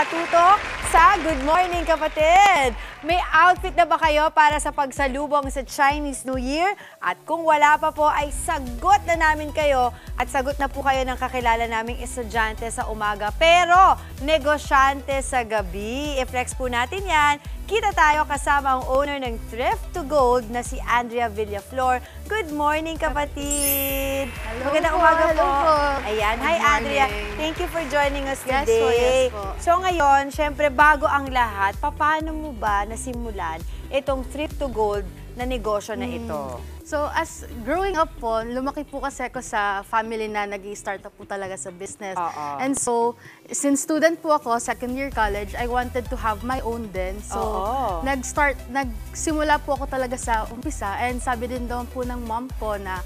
nakatutok sa Good Morning Kapatid! May outfit na ba kayo para sa pagsalubong sa Chinese New Year? At kung wala pa po ay sagot na namin kayo at sagot na po kayo ng kakilala naming estudyante sa umaga pero negosyante sa gabi. I-flex po natin yan. Kita tayo kasama ang owner ng Thrift to Gold na si Andrea Villaflor. Good morning, kapatid! Hello Magandang po, umaga hello po. Ayan. Hi, Andrea. Thank you for joining us Yes today. po, yes po. So ngayon, syempre, bago ang lahat, paano mo ba nasimulan itong Thrift to Gold na negosyo na ito? So, as growing up po, lumaki po kasi ako sa family na nag-i-startup po talaga sa business. And so, since student po ako, second year college, I wanted to have my own din. So, nagsimula po ako talaga sa umpisa. And sabi din daw po ng mom ko na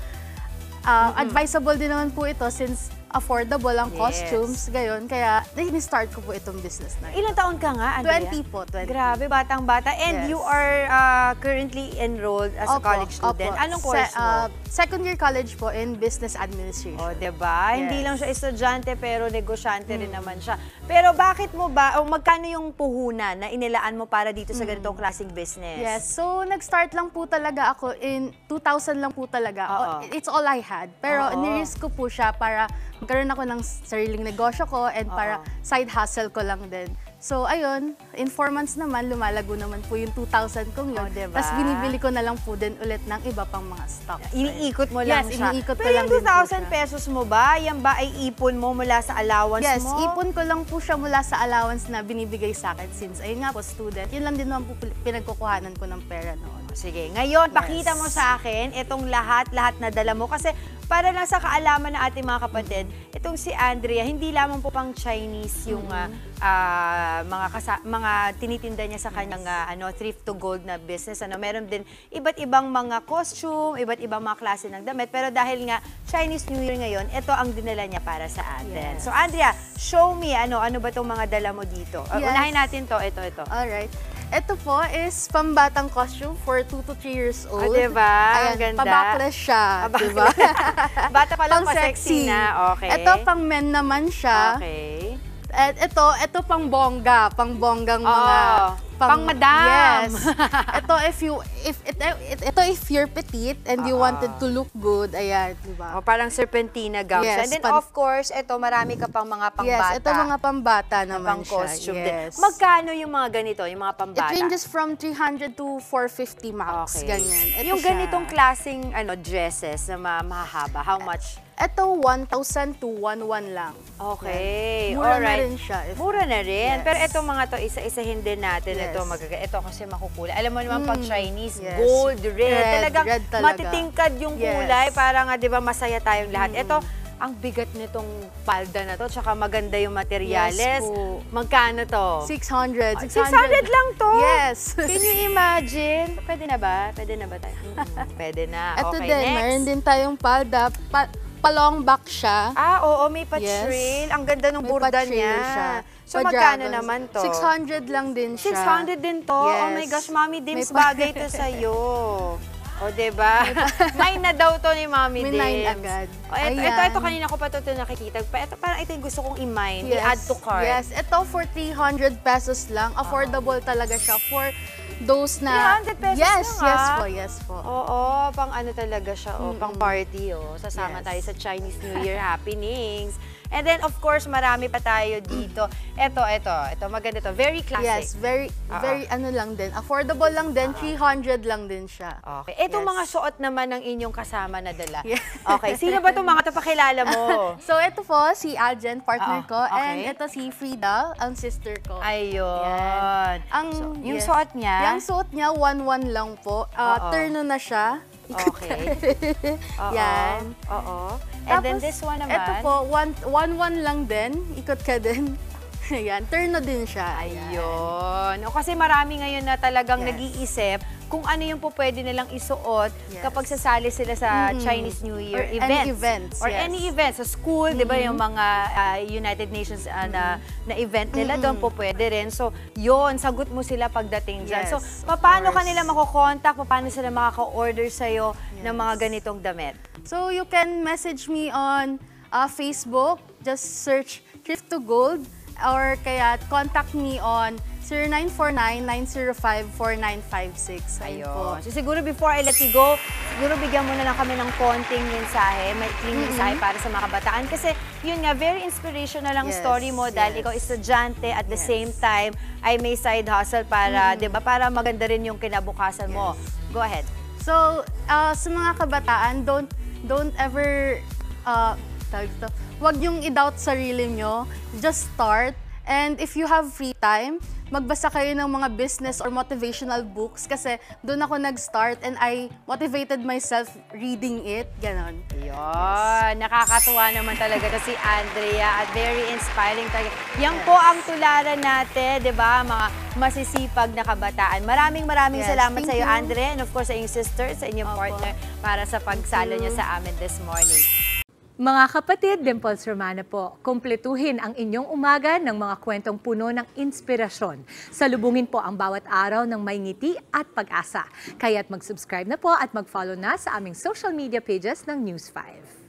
advisable din naman po ito since affordable ang costumes, gayon. Kaya, ni-start ko po itong business na ito. Ilang taon ka nga, Andrea? 20 po, 20. Grabe, batang-bata. And Yes. you are currently enrolled as a college student. Anong course mo? Second year college po in business administration. O, diba? Yes. Hindi lang siya estudyante pero negosyante rin naman siya. Pero bakit mo ba, o magkano yung puhunan na inilaan mo para dito sa ganitong klaseng business? Yes. So, nag-start lang po talaga ako in 2000 lang po talaga. It's all I had. Pero nirisk ko po siya para magkaroon ako ng sariling negosyo ko and para side hustle ko lang din. So, ayun, in 4 months naman, lumalago naman po yung 2,000 kong yun. Diba? Tapos binibili ko na lang po din ulit ng iba pang mga stocks. Iniikot mo lang Yes, siya. iniikot ko Pero lang yung din po 2,000 siya. pesos mo ba, yan ba ay ipon mo mula sa allowance Yes, mo? ipon ko lang po siya mula sa allowance na binibigay sa akin since ayun nga po, student. Yun lang din naman po pinagkukuhanan ko ng pera noon. Sige, ngayon, pakita mo sa akin itong lahat na dala mo. Kasi para lang sa kaalaman ng ating mga kapatid, itong si Andrea, hindi lamang po pang Chinese yung mga tinitinda niya sa kanyang thrift to gold na business. Meron din iba't ibang mga costume, iba't ibang mga klase ng damit. Pero dahil nga Chinese New Year ngayon, ito ang dinala niya para sa atin. Yes. So Andrea, show me ano ba itong mga dala mo dito. Yes. Unahin natin to, ito. Alright. Ito po is pambatang costume for 2 to 3 years old. Diba? Ang Ayan, ganda. pabackless siya. Diba? Bata pa lang, Pang pa-sexy sexy. na. Okay. Ito pang men naman siya. Okay. At ito pang bongga, pang bonggang mga pang madam. Yes. Ito if you're petite and you wanted to look good, ayan, di ba? Parang serpentina gown. Yes, And then of course, ito marami ka pang mga pangbata. Yes, ito mga pambata naman pang siya. costume Yes. din. Magkano yung mga ganito, yung mga pambata? It ranges from 300 to 450 max, ganyan. Ito yung siya. ganitong klaseng dresses na mahaba, how much? Ito 1,000 to 1,100 lang. Okay. Mura alright. na rin siya. Mura na rin. Yes. Pero itong mga to, isa-isahin din natin. Yes. Ito kasi makukulay. Alam mo naman pag Chinese, Yes. gold, red. Talagang red talaga. matitingkad yung Yes. kulay. Para nga, di ba, masaya tayong lahat. Ito, ang bigat nitong palda na to. Tsaka maganda yung materyales. Yes po. Magkano to? 600. 600 lang to? Yes. Can you imagine? Pwede na ba? Pwede na ba tayo? Pwede na. Ito Okay, din, next. meron din tayong palda. Pa-long back siya. Oo, may pa-trail. Ang ganda ng May burda pa-trail niya. siya. So, Pa-dragons. magkano naman to? 600 lang din siya. 600 din to? Oh my Yes. gosh, Mami Dims, May bagay to sa'yo. O, diba? 9 na daw to ni Mami May Dims. 9 agad. Ito, kanina ko pa ito nakikita. Parang ito yung gusto kong i-mine, i-add to cart. Yes, ito for 300 pesos lang. Affordable talaga siya for those na... 300 pesos yes, lang, Yes po. Oo, pang talaga siya, pang party, Sasama Yes. tayo sa Chinese New Year happenings. And then, of course, marami pa tayo dito. Ito, maganda to. Very classic. Yes, very lang din. Affordable lang din, 300 lang din siya. Okay. Itong mga suot naman ng inyong kasama na dala. Yes. Okay. Sino ba itong mga ito pakilala mo? So, ito po, si Aljen, partner ko. Okay. And ito si Frida, ang sister ko. Ayun. Yung yes. suot niya? Yung suot niya, 1-1 lang po. Turno na siya. Okay. Yan. Oo. And then Tapos, this one naman? Ito po, 1-1 lang din. Ikot ka din. Ayan, turno din siya. Ayun. O, kasi marami ngayon na talagang Yes. nag-iisip kung ano yung po pwede nilang isuot kapag sasali sila sa Chinese New Year Or any events, Or yes. any events. Sa school, di ba, yung mga United Nations na event nila, doon po pwede rin. So, yun, sagot mo sila pagdating dyan. Yes, So, of paano course. kanila makukontak? Paano sila makaka-order sa'yo ng mga ganitong damit? So, you can message me on Facebook. Just search Thrift to Gold. or kaya contact me on 0949-905-4956. Ayun. So siguro before I let you go, siguro bigyan mo na lang kami ng konting mensahe, maikling mensahe para sa mga kabataan. Kasi yun nga, very inspirational ang story mo dahil ikaw estudyante at the same time ay may side hustle para, di ba, para maganda rin yung kinabukasan mo. Go ahead. So, sa mga kabataan, don't ever, wag yung i-doubt sarili nyo. Just start. And if you have free time, magbasa kayo ng mga business or motivational books kasi doon ako nag-start and I motivated myself reading it. Ganon. Yun. Nakakatuwa naman talaga to si Andrea at very inspiring talaga. Yan po ang tularan natin, di ba? Mga masisipag na kabataan. Maraming salamat sa iyo, Andrea, and of course sa inyong sister, sa inyong partner para sa pagsalo niyo sa amin this morning. Mga kapatid, Dimples Romana po, kumpletuhin ang inyong umaga ng mga kwentong puno ng inspirasyon. Salubungin po ang bawat araw ng may ngiti at pag-asa. Kaya't mag-subscribe na po at mag-follow na sa aming social media pages ng News 5.